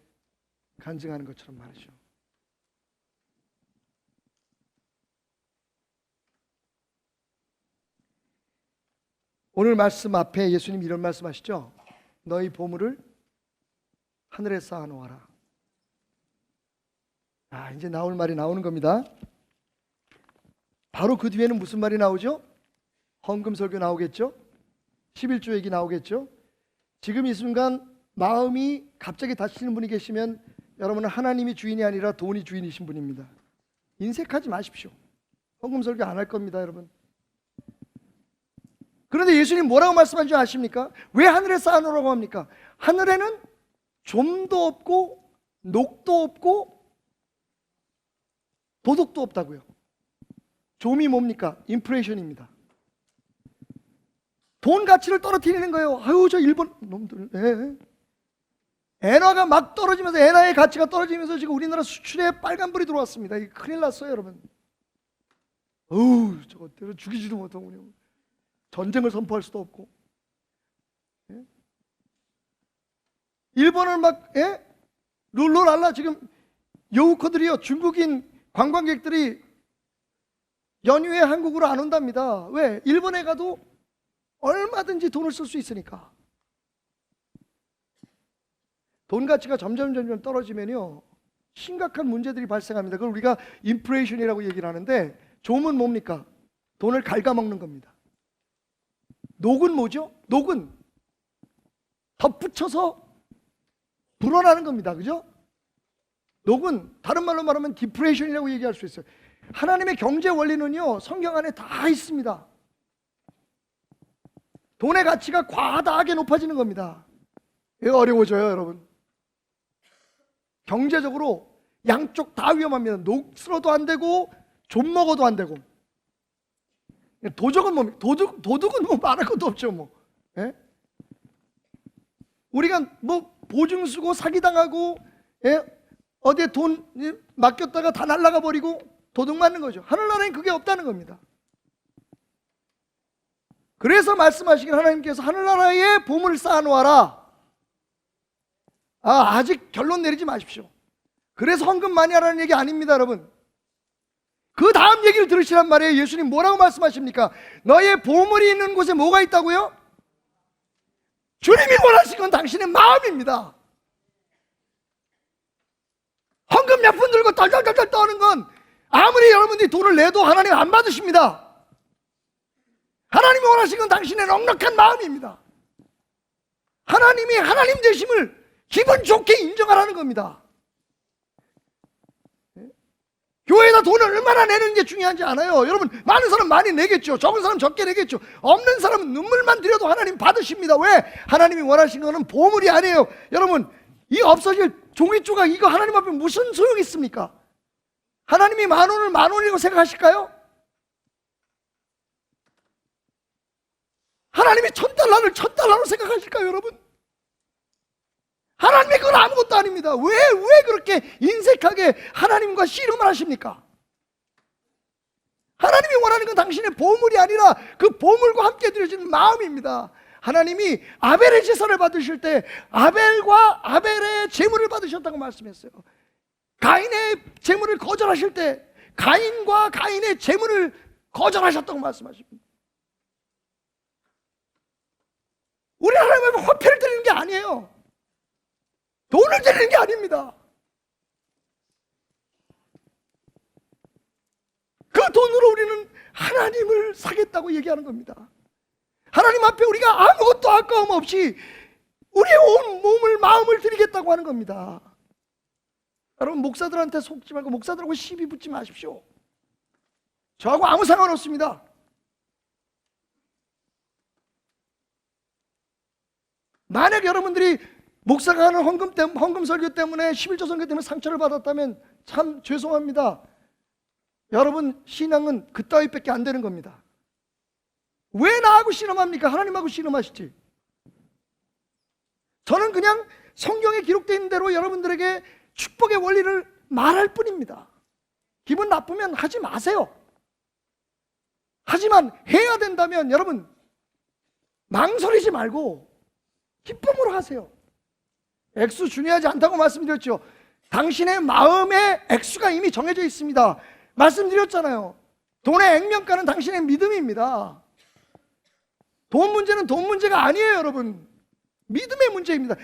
간증하는 것처럼 말이죠. 오늘 말씀 앞에 예수님 이런 말씀하시죠. 너희 보물을 하늘에 쌓아놓아라. 이제 나올 말이 나오는 겁니다. 바로 그 뒤에는 무슨 말이 나오죠? 헌금설교 나오겠죠? 11조 얘기 나오겠죠? 지금 이 순간 마음이 갑자기 다치는 분이 계시면 여러분은 하나님이 주인이 아니라 돈이 주인이신 분입니다. 인색하지 마십시오. 헌금설교 안 할 겁니다, 여러분. 그런데 예수님 뭐라고 말씀한 줄 아십니까? 왜 하늘에 쌓아놓으라고 합니까? 하늘에는 좀도 없고 녹도 없고 도둑도 없다고요. 좀이 뭡니까? 인플레이션입니다. 돈 가치를 떨어뜨리는 거예요. 아유, 저 일본 놈들. 엔화가 막 떨어지면서 엔화의 가치가 떨어지면서 지금 우리나라 수출에 빨간불이 들어왔습니다. 이게 큰일 났어요, 여러분. 어우, 저거 죽이지도 못하고 그냥 전쟁을 선포할 수도 없고. 일본은 막 룰루랄라 지금 여우커들이요, 중국인 관광객들이 연휴에 한국으로 안 온답니다. 왜? 일본에 가도 얼마든지 돈을 쓸 수 있으니까. 돈 가치가 점점 떨어지면요 심각한 문제들이 발생합니다. 그걸 우리가 인플레이션이라고 얘기를 하는데, 좀은 뭡니까? 돈을 갉아먹는 겁니다. 녹은 뭐죠? 녹은 덧붙여서 불어나는 겁니다. 그죠? 녹은 다른 말로 말하면 디프레이션이라고 얘기할 수 있어요. 하나님의 경제 원리는요 성경 안에 다 있습니다. 돈의 가치가 과다하게 높아지는 겁니다. 이거 어려워져요, 여러분. 경제적으로 양쪽 다 위험합니다. 녹슬어도 안 되고 좀 먹어도 안 되고. 도적은 뭡니까? 도둑은 뭐 말할 것도 없죠, 뭐. 예? 우리가 뭐 보증 쓰고 사기당하고, 어디에 돈 맡겼다가 다 날라가 버리고 도둑 맞는 거죠. 하늘나라엔 그게 없다는 겁니다. 그래서 말씀하시길 하나님께서 하늘나라에 보물을 쌓아놓아라. 아직 결론 내리지 마십시오. 그래서 헌금 많이 하라는 얘기 아닙니다, 여러분. 그 다음 얘기를 들으시란 말이에요. 예수님 뭐라고 말씀하십니까? 너의 보물이 있는 곳에 뭐가 있다고요? 주님이 원하시는 건 당신의 마음입니다. 헌금 몇 푼 들고 떨떨떨떨 떠는 건 아무리 여러분들이 돈을 내도 하나님 안 받으십니다. 하나님이 원하시는 건 당신의 넉넉한 마음입니다. 하나님이 하나님 되심을 기분 좋게 인정하라는 겁니다. 교회에다 돈을 얼마나 내는 게 중요한지 알아요. 여러분, 많은 사람 많이 내겠죠. 적은 사람 적게 내겠죠. 없는 사람은 눈물만 들여도 하나님 받으십니다. 왜? 하나님이 원하시는 거는 보물이 아니에요. 여러분, 이 없어질 종이 조각 이거 하나님 앞에 무슨 소용이 있습니까? 하나님이 10,000원을 10,000원이라고 생각하실까요? 하나님이 1,000달러를 1,000달러로 생각하실까요, 여러분? 하나님이 그건 아무것도 아닙니다. 왜 그렇게 인색하게 하나님과 씨름을 하십니까? 하나님이 원하는 건 당신의 보물이 아니라 그 보물과 함께 드려지는 마음입니다. 하나님이 아벨의 제사를 받으실 때 아벨과 아벨의 제물을 받으셨다고 말씀했어요. 가인의 재물을 거절하실 때 가인과 가인의 재물을 거절하셨다고 말씀하십니다. 우리 하나님 앞에 화폐를 드리는 게 아니에요. 돈을 드리는 게 아닙니다. 그 돈으로 우리는 하나님을 사겠다고 얘기하는 겁니다. 하나님 앞에 우리가 아무것도 아까움 없이 우리의 온 몸을 마음을 드리겠다고 하는 겁니다. 여러분, 목사들한테 속지 말고 목사들하고 시비 붙지 마십시오. 저하고 아무 상관없습니다. 만약 여러분들이 목사가 하는 헌금 설교 때문에 11조 선교 때문에 상처를 받았다면 참 죄송합니다. 여러분 신앙은 그따위밖에 안 되는 겁니다. 왜 나하고 씨름합니까? 하나님하고 씨름하시지. 저는 그냥 성경에 기록되어 있는 대로 여러분들에게 축복의 원리를 말할 뿐입니다. 기분 나쁘면 하지 마세요. 하지만 해야 된다면 여러분 망설이지 말고 기쁨으로 하세요. 액수 중요하지 않다고 말씀드렸죠. 당신의 마음의 액수가 이미 정해져 있습니다. 말씀드렸잖아요. 돈의 액면가는 당신의 믿음입니다. 돈 문제는 돈 문제가 아니에요, 여러분. 믿음의 문제입니다.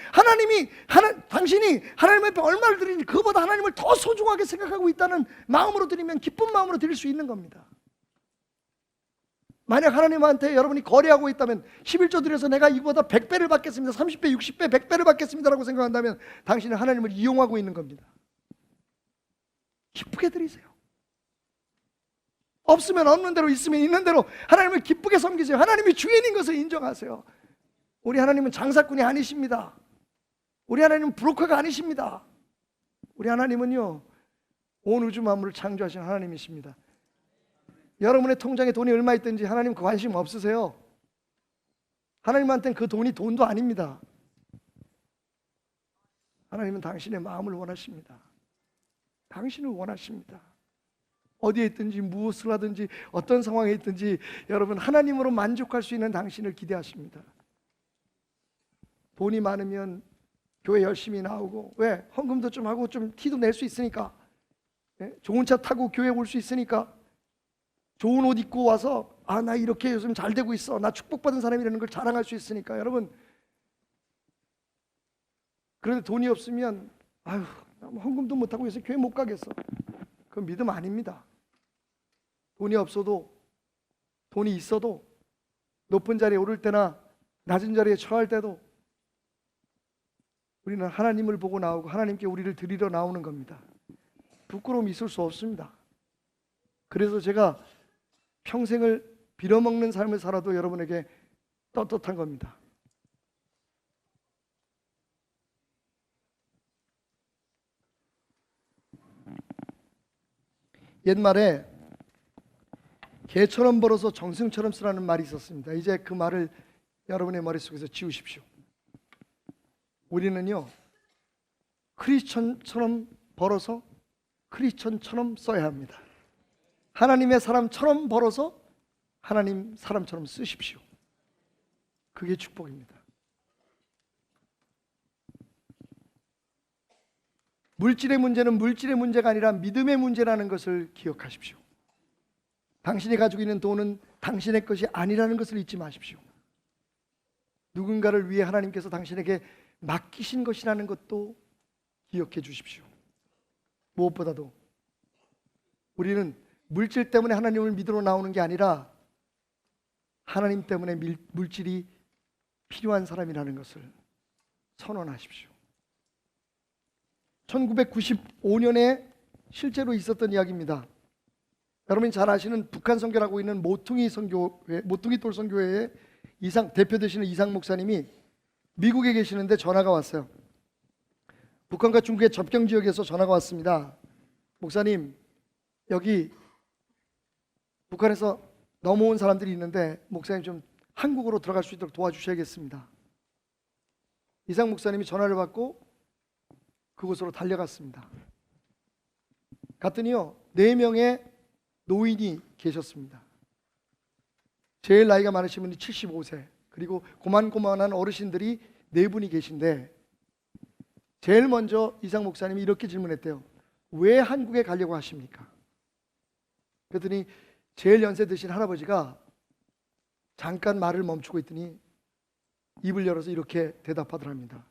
당신이 하나님 앞에 얼마를 드리는지 그보다 하나님을 더 소중하게 생각하고 있다는 마음으로 드리면 기쁜 마음으로 드릴 수 있는 겁니다. 만약 하나님한테 여러분이 거래하고 있다면 11조 드려서 내가 이거보다 100배를 받겠습니다. 30배, 60배, 100배를 받겠습니다라고 생각한다면 당신은 하나님을 이용하고 있는 겁니다. 기쁘게 드리세요. 없으면 없는 대로, 있으면 있는 대로 하나님을 기쁘게 섬기세요. 하나님이 주인인 것을 인정하세요. 우리 하나님은 장사꾼이 아니십니다. 우리 하나님은 브로커가 아니십니다. 우리 하나님은요, 온 우주 만물을 창조하신 하나님이십니다. 여러분의 통장에 돈이 얼마 있든지 하나님 그 관심 없으세요. 하나님한테는 그 돈이 돈도 아닙니다. 하나님은 당신의 마음을 원하십니다. 당신을 원하십니다. 어디에 있든지 무엇을 하든지 어떤 상황에 있든지 여러분 하나님으로 만족할 수 있는 당신을 기대하십니다. 돈이 많으면 교회 열심히 나오고, 왜? 헌금도 좀 하고 좀 티도 낼 수 있으니까, 좋은 차 타고 교회 올 수 있으니까, 좋은 옷 입고 와서 나 이렇게 요즘 잘 되고 있어, 나 축복받은 사람이라는 걸 자랑할 수 있으니까. 여러분, 그런데 돈이 없으면 헌금도 못하고 해서 교회 못 가겠어. 그건 믿음 아닙니다. 돈이 없어도, 돈이 있어도 높은 자리에 오를 때나 낮은 자리에 처할 때도 우리는 하나님을 보고 나오고 하나님께 우리를 드리러 나오는 겁니다. 부끄러움이 있을 수 없습니다. 그래서 제가 평생을 빌어먹는 삶을 살아도 여러분에게 떳떳한 겁니다. 옛말에 개처럼 벌어서 정승처럼 쓰라는 말이 있었습니다. 이제 그 말을 여러분의 머릿속에서 지우십시오. 우리는요, 크리스천처럼 벌어서 크리스천처럼 써야 합니다. 하나님의 사람처럼 벌어서 하나님 사람처럼 쓰십시오. 그게 축복입니다. 물질의 문제는 물질의 문제가 아니라 믿음의 문제라는 것을 기억하십시오. 당신이 가지고 있는 돈은 당신의 것이 아니라는 것을 잊지 마십시오. 누군가를 위해 하나님께서 당신에게 맡기신 것이라는 것도 기억해 주십시오. 무엇보다도 우리는 물질 때문에 하나님을 믿으러 나오는 게 아니라 하나님 때문에 물질이 필요한 사람이라는 것을 선언하십시오. 1995년에 실제로 있었던 이야기입니다. 여러분이 잘 아시는 북한 선교를 있는 모퉁이돌 선교회의 대표 되시는 이상 목사님이 미국에 계시는데 전화가 왔어요. 북한과 중국의 접경 지역에서 전화가 왔습니다. 목사님, 여기 북한에서 넘어온 사람들이 있는데 목사님 좀 한국으로 들어갈 수 있도록 도와주셔야겠습니다. 이상 목사님이 전화를 받고 그곳으로 달려갔습니다. 갔더니요, 4명의 노인이 계셨습니다. 제일 나이가 많으신 분이 75세, 그리고 고만고만한 어르신들이 4분이 계신데 제일 먼저 이상 목사님이 이렇게 질문했대요. 왜 한국에 가려고 하십니까? 그랬더니 제일 연세 드신 할아버지가 잠깐 말을 멈추고 있더니 입을 열어서 이렇게 대답하더랍니다.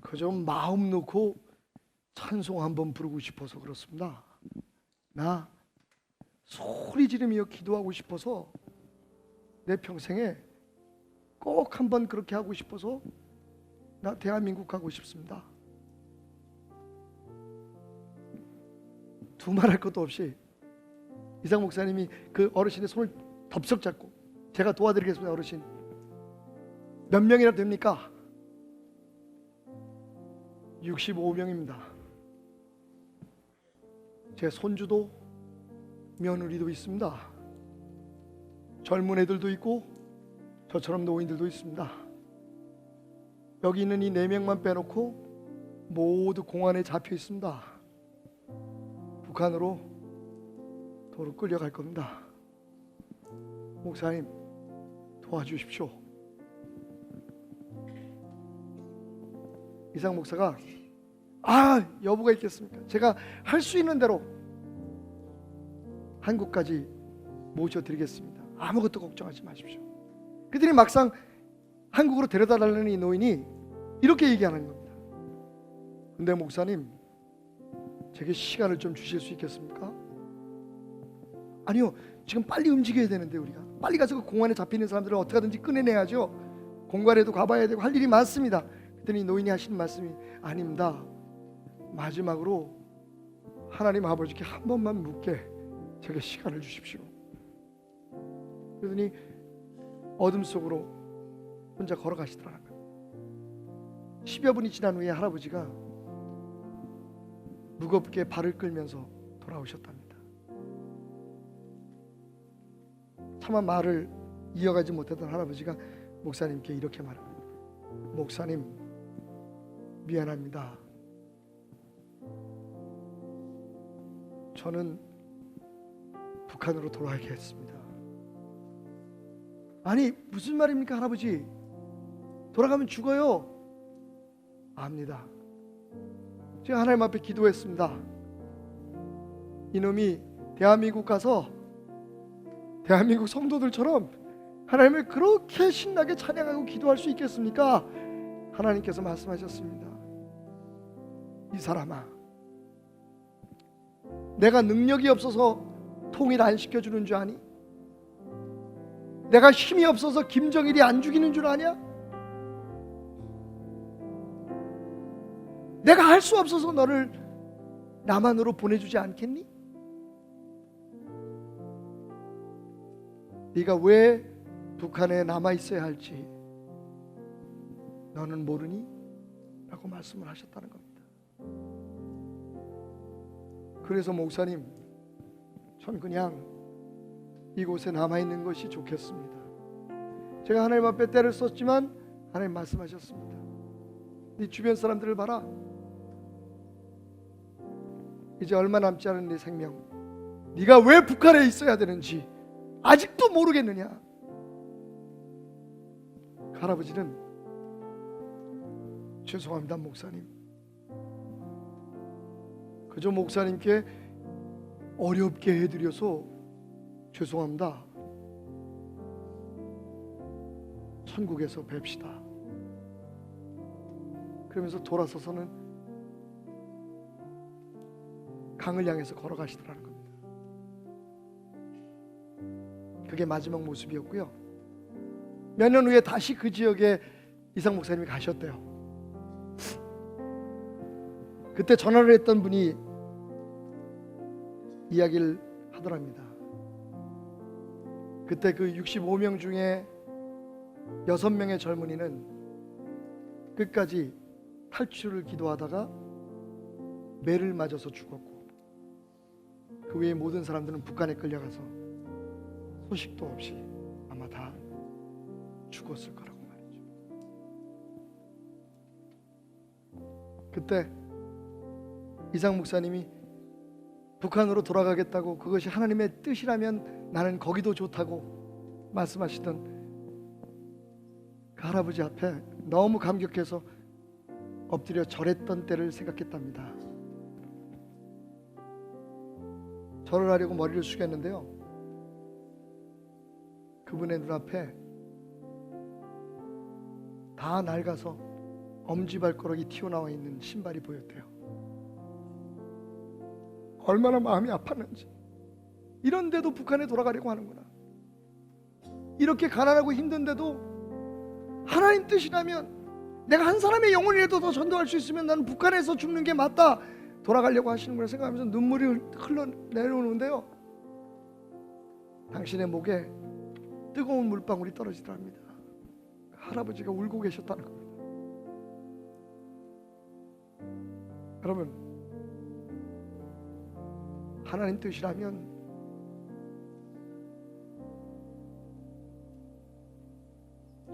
그저 마음 놓고 찬송 한번 부르고 싶어서 그렇습니다. 나 소리 지르며 기도하고 싶어서 내 평생에 꼭 한번 그렇게 하고 싶어서 나 대한민국 가고 싶습니다. 두말할 것도 없이 이상 목사님이 그 어르신의 손을 덥석 잡고 제가 도와드리겠습니다. 어르신 몇 명이나 됩니까? 65명입니다. 제 손주도 며느리도 있습니다. 젊은 애들도 있고 저처럼 노인들도 있습니다. 여기 있는 이 4명만 빼놓고 모두 공안에 잡혀 있습니다. 북한으로 도로 끌려갈 겁니다. 목사님 도와주십시오. 이상 목사가 여부가 있겠습니까? 제가 할 수 있는 대로 한국까지 모셔드리겠습니다. 아무것도 걱정하지 마십시오. 그들이 막상 한국으로 데려다 달라는 이 노인이 이렇게 얘기하는 겁니다. 근데 목사님 제게 시간을 좀 주실 수 있겠습니까? 아니요, 지금 빨리 움직여야 되는데 우리가 빨리 가서 그 공안에 잡히는 사람들을 어떻게 하든지 꺼내내야죠. 공관에도 가봐야 되고 할 일이 많습니다. 그랬더니 노인이 하시는 말씀이 아닙니다. 마지막으로 하나님 아버지께 한 번만 묻게 제게 시간을 주십시오. 그러더니 어둠 속으로 혼자 걸어가시더라고요. 10여 분이 지난 후에 할아버지가 무겁게 발을 끌면서 돌아오셨답니다. 차마 말을 이어가지 못했던 할아버지가 목사님께 이렇게 말합니다. 목사님 미안합니다. 저는 북한으로 돌아가겠습니다. 아니 무슨 말입니까 할아버지? 돌아가면 죽어요. 압니다. 제가 하나님 앞에 기도했습니다. 이놈이 대한민국 가서 대한민국 성도들처럼 하나님을 그렇게 신나게 찬양하고 기도할 수 있겠습니까? 하나님께서 말씀하셨습니다. 이 사람아, 내가 능력이 없어서 통일 안 시켜주는 줄 아니? 내가 힘이 없어서 김정일이 안 죽이는 줄 아냐? 내가 할 수 없어서 너를 남한으로 보내주지 않겠니? 네가 왜 북한에 남아있어야 할지 너는 모르니? 라고 말씀을 하셨다는 겁니다. 그래서 목사님, 전 그냥 이곳에 남아있는 것이 좋겠습니다. 제가 하나님 앞에 때를 썼지만 하나님 말씀하셨습니다. 네 주변 사람들을 봐라. 이제 얼마 남지 않은 네 생명, 네가 왜 북한에 있어야 되는지 아직도 모르겠느냐? 할아버지는 죄송합니다 목사님, 그저 목사님께 어렵게 해드려서 죄송합니다. 천국에서 뵙시다. 그러면서 돌아서서는 강을 향해서 걸어가시더라는 겁니다. 그게 마지막 모습이었고요. 몇 년 후에 다시 그 지역에 이상 목사님이 가셨대요. 그때 전화를 했던 분이 이야기를 하더랍니다. 그때 그 65명 중에 6명의 젊은이는 끝까지 탈출을 기도하다가 매를 맞아서 죽었고, 그 외의 모든 사람들은 북한에 끌려가서 소식도 없이 아마 다 죽었을 거라고 말이죠. 그때 이상 목사님이 북한으로 돌아가겠다고, 그것이 하나님의 뜻이라면 나는 거기도 좋다고 말씀하시던 그 할아버지 앞에 너무 감격해서 엎드려 절했던 때를 생각했답니다. 절을 하려고 머리를 숙였는데요, 그분의 눈앞에 다 낡아서 엄지발가락이 튀어나와 있는 신발이 보였대요. 얼마나 마음이 아팠는지. 이런데도 북한에 돌아가려고 하는구나. 이렇게 가난하고 힘든데도 하나님 뜻이라면 내가 한 사람의 영혼이라도 더 전도할 수 있으면 나는 북한에서 죽는 게 맞다, 돌아가려고 하시는구나 생각하면서 눈물이 흘러내려오는데요, 당신의 목에 뜨거운 물방울이 떨어지더랍니다. 할아버지가 울고 계셨다는 겁니다. 여러분, 하나님 뜻이라면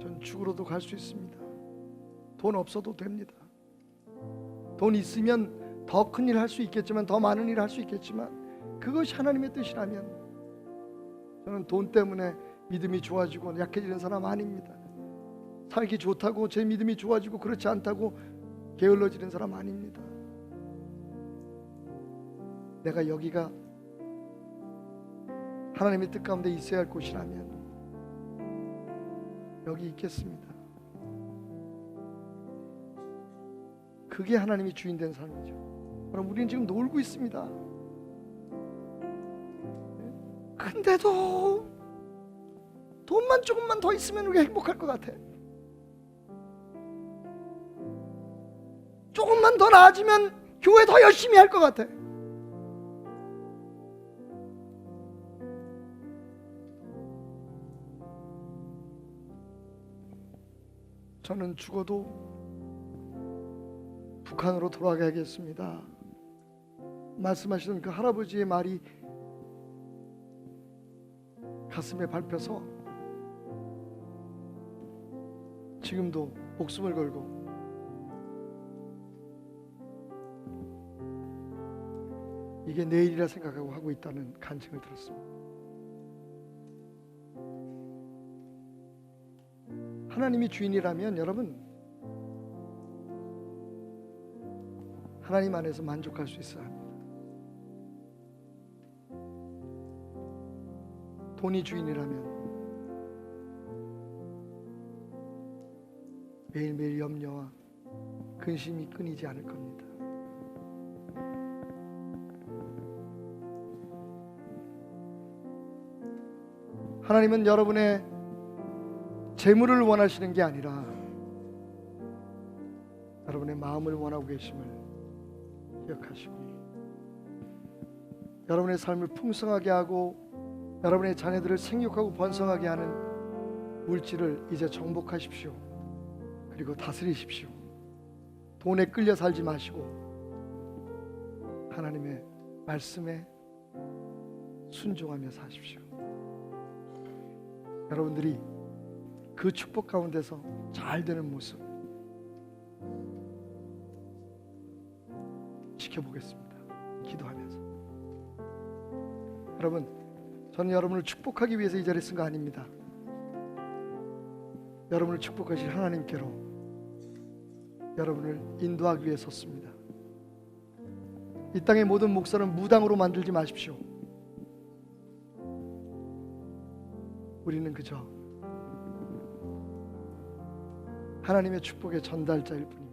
전 죽으러도 갈 수 있습니다. 돈 없어도 됩니다. 돈 있으면 더 큰 일 할 수 있겠지만, 더 많은 일 할 수 있겠지만, 그것이 하나님의 뜻이라면 저는 돈 때문에 믿음이 좋아지고 약해지는 사람 아닙니다. 살기 좋다고 제 믿음이 좋아지고 그렇지 않다고 게을러지는 사람 아닙니다. 내가 여기가 하나님의 뜻 가운데 있어야 할 곳이라면 여기 있겠습니다. 그게 하나님이 주인 된 삶이죠. 그럼 우리는 지금 놀고 있습니다. 근데도 돈만 조금만 더 있으면 우리가 행복할 것 같아. 조금만 더 나아지면 교회 더 열심히 할 것 같아. 저는 죽어도 북한으로 돌아가야겠습니다. 말씀하시던 그 할아버지의 말이 가슴에 밟혀서 지금도 목숨을 걸고 이게 내일이라 생각하고 하고 있다는 간증을 들었습니다. 하나님이 주인이라면 여러분, 하나님 안에서 만족할 수 있어야 합니다. 돈이 주인이라면 매일매일 염려와 근심이 끊이지 않을 겁니다. 하나님은 여러분의 재물을 원하시는 게 아니라 여러분의 마음을 원하고 계심을 기억하시고, 여러분의 삶을 풍성하게 하고 여러분의 자녀들을 생육하고 번성하게 하는 물질을 이제 정복하십시오. 그리고 다스리십시오. 돈에 끌려 살지 마시고 하나님의 말씀에 순종하며 사십시오. 여러분들이 그 축복 가운데서 잘 되는 모습 지켜보겠습니다. 기도하면서. 여러분, 저는 여러분을 축복하기 위해서 이 자리에 쓴 거 아닙니다. 여러분을 축복하실 하나님께로 여러분을 인도하기 위해 섰습니다. 이 땅의 모든 목사는 무당으로 만들지 마십시오. 우리는 그저 하나님의 축복의 전달자일 뿐입니다.